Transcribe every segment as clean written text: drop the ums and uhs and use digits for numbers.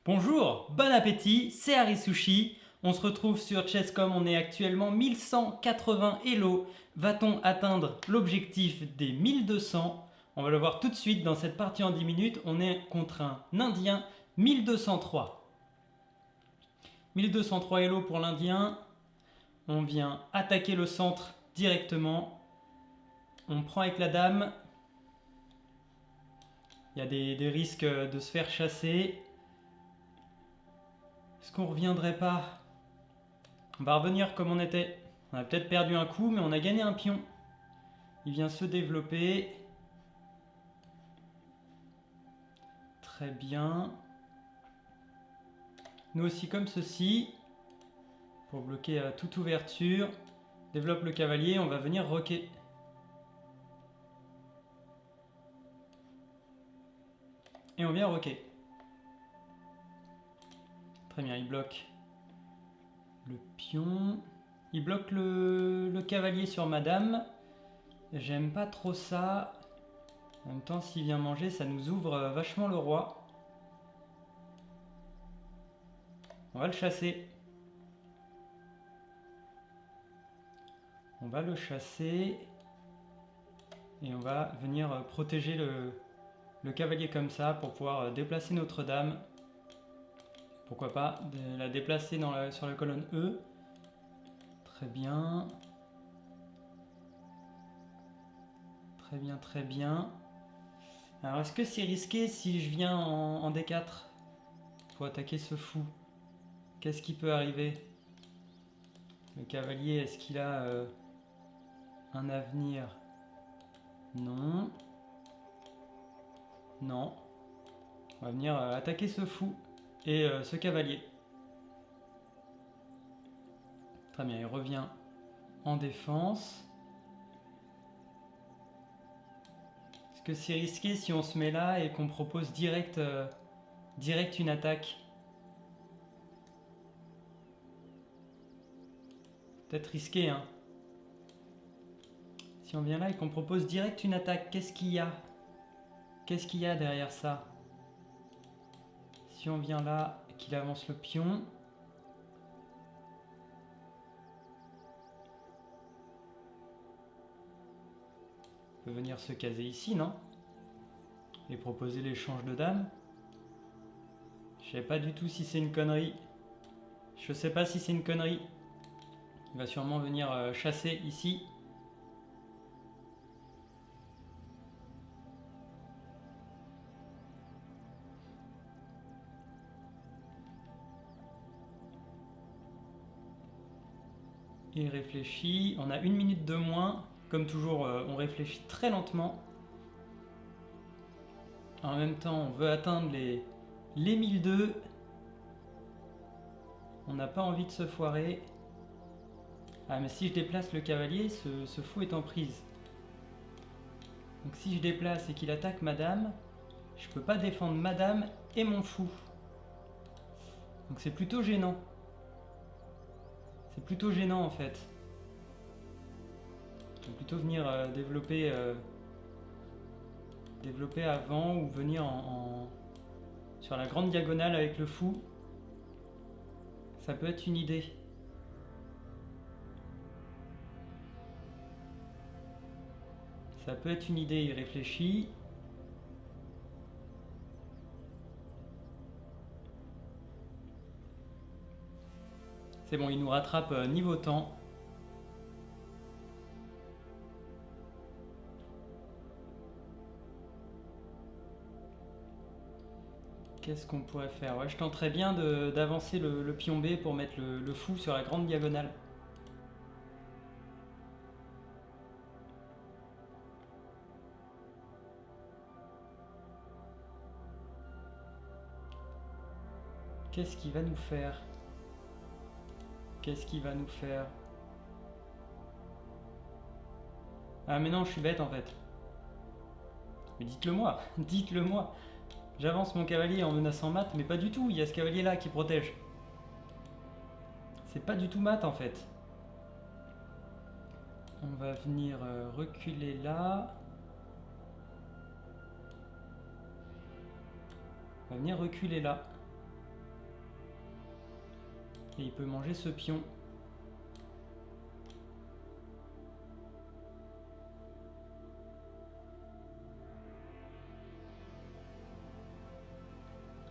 Bonjour, bon appétit, c'est Arisushi. On se retrouve sur Chess.com, on est actuellement 1180 Elo. Va-t-on atteindre l'objectif des 1200? On va le voir tout de suite dans cette partie en 10 minutes. On est contre un Indien 1203. 1203 Elo pour l'Indien. On vient attaquer le centre directement. On prend avec la dame. Il y a des risques de se faire chasser. Est-ce qu'on reviendrait pas? On va revenir comme on était. On a peut-être perdu un coup, mais on a gagné un pion. Il vient se développer. Très bien. Nous aussi comme ceci. Pour bloquer toute ouverture. Développe le cavalier, on va venir roquer. Et on vient roquer. Très bien, il bloque le pion. Il bloque le cavalier sur madame. J'aime pas trop ça. En même temps, s'il vient manger, ça nous ouvre vachement le roi. On va le chasser. On va le chasser. Et on va venir protéger le cavalier comme ça pour pouvoir déplacer notre dame. Pourquoi pas la déplacer sur la colonne E. Très bien. Très bien, très bien. Alors, est-ce que c'est risqué si je viens en D4 pour attaquer ce fou? Qu'est-ce qui peut arriver? Le cavalier, est-ce qu'il a un avenir? Non. Non. On va venir attaquer ce fou et ce cavalier. Très bien, il revient en défense. Est-ce que c'est risqué si on se met là et qu'on propose direct une attaque? Peut-être risqué, hein. Si on vient là et qu'on propose direct une attaque, qu'est-ce qu'il y a? Qu'est-ce qu'il y a derrière ça? Si on vient là et qu'il avance le pion, on peut venir se caser ici, non? Et proposer l'échange de dames. Je sais pas du tout si c'est une connerie. Je sais pas si c'est une connerie. Il va sûrement venir chasser ici. Il réfléchit. On a 1 minute de moins. Comme toujours, on réfléchit très lentement. En même temps, on veut atteindre les 1002. On n'a pas envie de se foirer. Ah, mais si je déplace le cavalier, ce fou est en prise. Donc si je déplace et qu'il attaque madame, je peux pas défendre madame et mon fou. Donc c'est plutôt gênant. C'est plutôt gênant en fait. Je vais plutôt venir développer avant ou venir sur la grande diagonale avec le fou. Ça peut être une idée. Ça peut être une idée, il réfléchit. C'est bon, il nous rattrape niveau temps. Qu'est-ce qu'on pourrait faire? Ouais, je tenterais bien d'avancer le pion B pour mettre le fou sur la grande diagonale. Qu'est-ce qu'il va nous faire? Qu'est-ce qu'il va nous faire? Ah mais non, je suis bête en fait. Mais dites-le moi, dites-le moi. J'avance mon cavalier en menaçant mat, mais pas du tout, il y a ce cavalier là qui protège. C'est pas du tout mat en fait. On va venir reculer là. On va venir reculer là. Et il peut manger ce pion.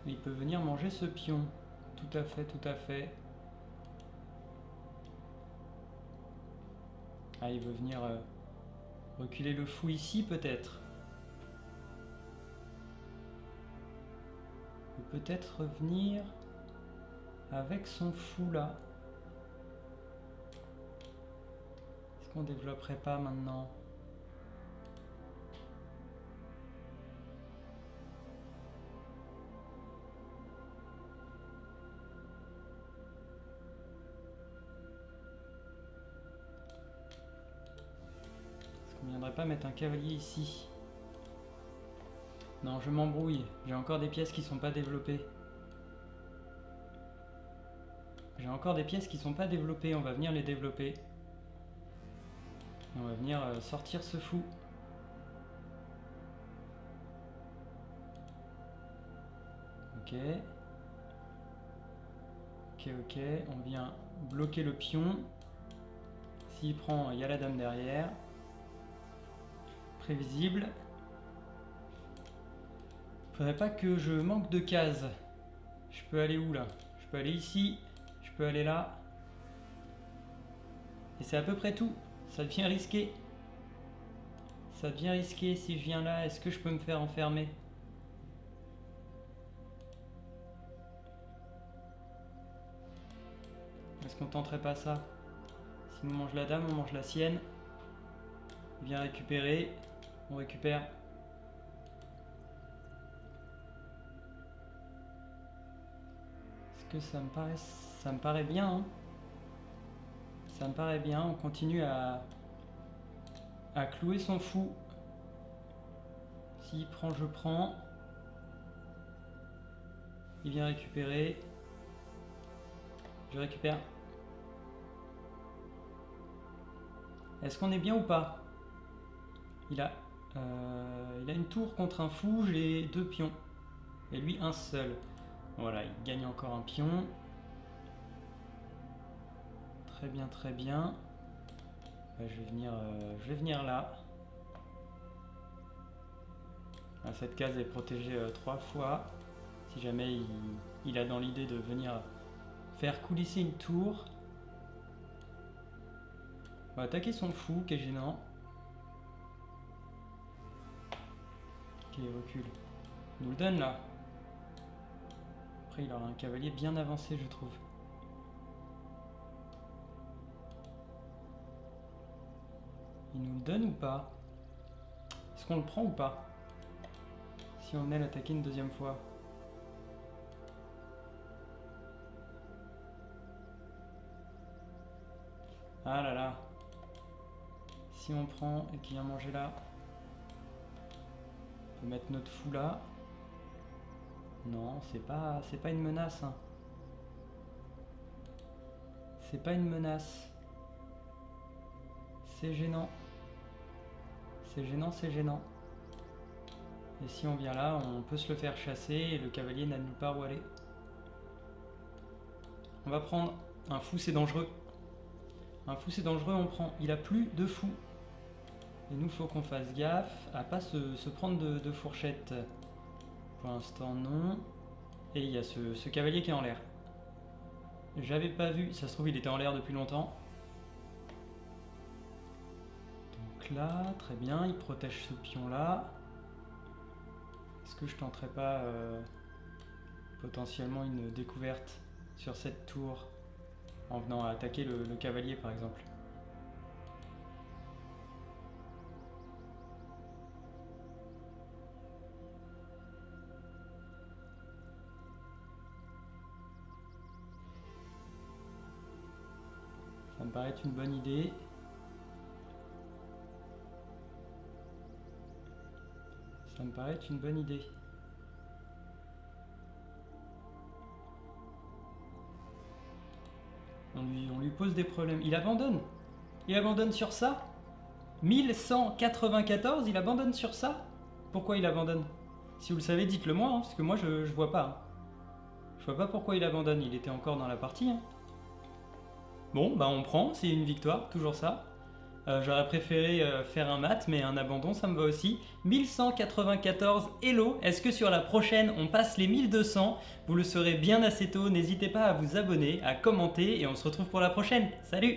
Il peut venir manger ce pion. Tout à fait, tout à fait. Ah, il veut venir reculer le fou ici, peut-être. Il peut peut-être revenir avec son fou là. Est-ce qu'on développerait pas maintenant? Est-ce qu'on ne viendrait pas mettre un cavalier ici? Non, je m'embrouille. J'ai encore des pièces qui sont pas développées. J'ai encore des pièces qui sont pas développées. On va venir les développer. Et on va venir sortir ce fou. Ok. Ok, ok. On vient bloquer le pion. S'il prend, il y a la dame derrière. Prévisible. Faudrait pas que je manque de cases. Je peux aller où là? Je peux aller ici. Je peux aller là. Et c'est à peu près tout. Ça devient risqué. Ça devient risqué si je viens là. Est-ce que je peux me faire enfermer? Est-ce qu'on tenterait pas ça? Si on mange la dame, on mange la sienne. Il vient récupérer. On récupère. Que ça me paraît bien, hein. Ça me paraît bien. On continue à clouer son fou. S'il prend, je prends. Il vient récupérer. Je récupère. Est-ce qu'on est bien ou pas? Il a une tour contre un fou. J'ai 2 pions. Et lui, un seul. Voilà, il gagne encore un pion. Très bien, très bien. Je vais venir là. Ah, cette case est protégée 3 fois. Si jamais il a dans l'idée de venir faire coulisser une tour. On va attaquer son fou qui est gênant. Ok, il recule. Il nous le donne là. Après, il aura un cavalier bien avancé, je trouve. Il nous le donne ou pas? Est-ce qu'on le prend ou pas? Si on venait l'attaquer une deuxième fois. Ah là là. Si on prend et qu'il vient manger là, on peut mettre notre fou là. Non, c'est pas une menace. Hein. C'est pas une menace. C'est gênant. C'est gênant, c'est gênant. Et si on vient là, on peut se le faire chasser et le cavalier n'a nulle part où aller. On va prendre. Un fou, c'est dangereux. Un fou, c'est dangereux, on prend. Il a plus de fou. Et nous, faut qu'on fasse gaffe à pas se prendre de fourchette. Pour l'instant, non. Et il y a ce cavalier qui est en l'air. J'avais pas vu. Ça se trouve, il était en l'air depuis longtemps. Donc là, très bien. Il protège ce pion-là. Est-ce que je tenterais pas potentiellement une découverte sur cette tour en venant à attaquer le cavalier, par exemple? Ça me paraît être une bonne idée. Ça me paraît être une bonne idée. On lui pose des problèmes. Il abandonne. Il abandonne sur ça. 1194, il abandonne sur ça. Pourquoi il abandonne? Si vous le savez, dites-le moi, hein, parce que moi je vois pas. Hein. Je vois pas pourquoi il abandonne. Il était encore dans la partie. Hein. Bon, bah on prend, c'est une victoire, toujours ça. J'aurais préféré faire un mat, mais un abandon, ça me va aussi. 1194, hello. Est-ce que sur la prochaine, on passe les 1200? Vous le saurez bien assez tôt. N'hésitez pas à vous abonner, à commenter, et on se retrouve pour la prochaine. Salut!